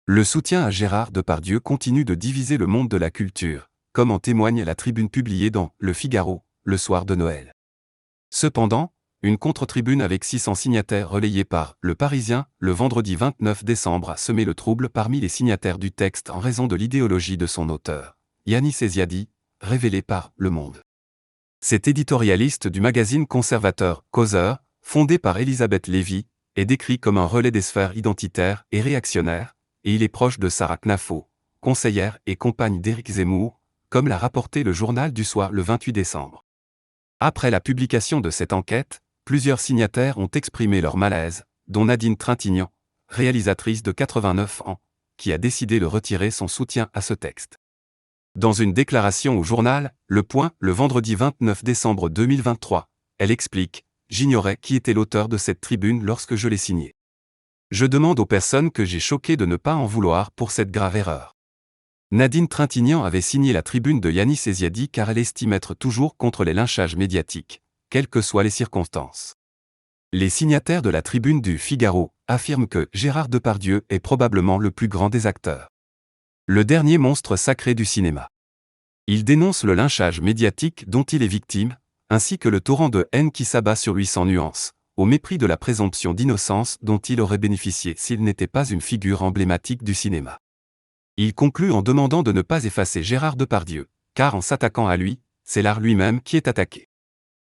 Le soutien à Gérard Depardieu continue de diviser le monde de la culture, comme en témoigne la tribune publiée dans Le Figaro, le soir de Noël. Cependant, une contre-tribune avec 600 signataires relayée par Le Parisien, le vendredi 29 décembre a semé le trouble parmi les signataires du texte en raison de l'idéologie de son auteur, Yanis Ezziadi, révélé par Le Monde. Cet éditorialiste du magazine conservateur Causeur, fondé par Elisabeth Lévy, est décrit comme un relais des sphères identitaires et réactionnaires, et il est proche de Sarah Knafo, conseillère et compagne d'Éric Zemmour, comme l'a rapporté le Journal du Soir le 28 décembre. Après la publication de cette enquête, plusieurs signataires ont exprimé leur malaise, dont Nadine Trintignant, réalisatrice de 89 ans, qui a décidé de retirer son soutien à ce texte. Dans une déclaration au journal Le Point, le vendredi 29 décembre 2023, elle explique « J'ignorais qui était l'auteur de cette tribune lorsque je l'ai signée. Je demande aux personnes que j'ai choquées de ne pas en vouloir pour cette grave erreur. » Nadine Trintignant avait signé la tribune de Yanis Ezziadi car elle estime être toujours contre les lynchages médiatiques, quelles que soient les circonstances. Les signataires de la tribune du Figaro affirment que Gérard Depardieu est probablement le plus grand des acteurs. Le dernier monstre sacré du cinéma. Il dénonce le lynchage médiatique dont il est victime, ainsi que le torrent de haine qui s'abat sur lui sans nuance, au mépris de la présomption d'innocence dont il aurait bénéficié s'il n'était pas une figure emblématique du cinéma. Il conclut en demandant de ne pas effacer Gérard Depardieu, car en s'attaquant à lui, c'est l'art lui-même qui est attaqué.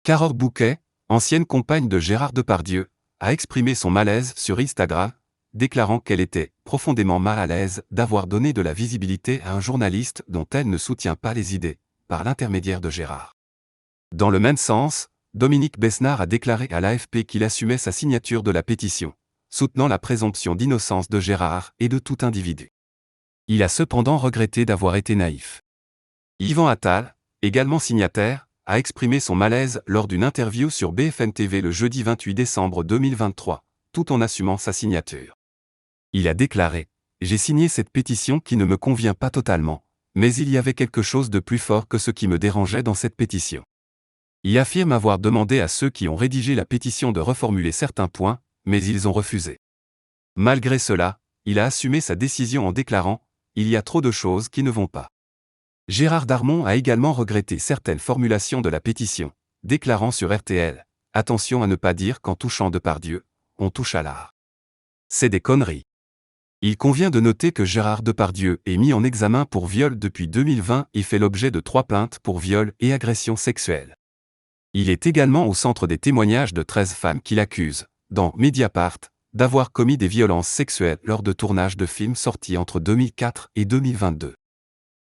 Carole Bouquet, ancienne compagne de Gérard Depardieu, a exprimé son malaise sur Instagram, déclarant qu'elle était profondément mal à l'aise d'avoir donné de la visibilité à un journaliste dont elle ne soutient pas les idées, par l'intermédiaire de Gérard. Dans le même sens, Dominique Besnard a déclaré à l'AFP qu'il assumait sa signature de la pétition, soutenant la présomption d'innocence de Gérard et de tout individu. Il a cependant regretté d'avoir été naïf. Yvan Attal, également signataire, a exprimé son malaise lors d'une interview sur BFM TV le jeudi 28 décembre 2023, tout en assumant sa signature. Il a déclaré « J'ai signé cette pétition qui ne me convient pas totalement, mais il y avait quelque chose de plus fort que ce qui me dérangeait dans cette pétition. » Il affirme avoir demandé à ceux qui ont rédigé la pétition de reformuler certains points, mais ils ont refusé. Malgré cela, il a assumé sa décision en déclarant « Il y a trop de choses qui ne vont pas ». Gérard Darmon a également regretté certaines formulations de la pétition, déclarant sur RTL « Attention à ne pas dire qu'en touchant Depardieu, on touche à l'art. C'est des conneries. » Il convient de noter que Gérard Depardieu est mis en examen pour viol depuis 2020 et fait l'objet de 3 plaintes pour viol et agression sexuelle. Il est également au centre des témoignages de 13 femmes qui l'accusent, dans Mediapart, d'avoir commis des violences sexuelles lors de tournages de films sortis entre 2004 et 2022.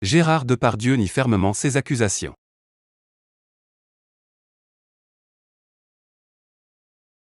Gérard Depardieu nie fermement ces accusations.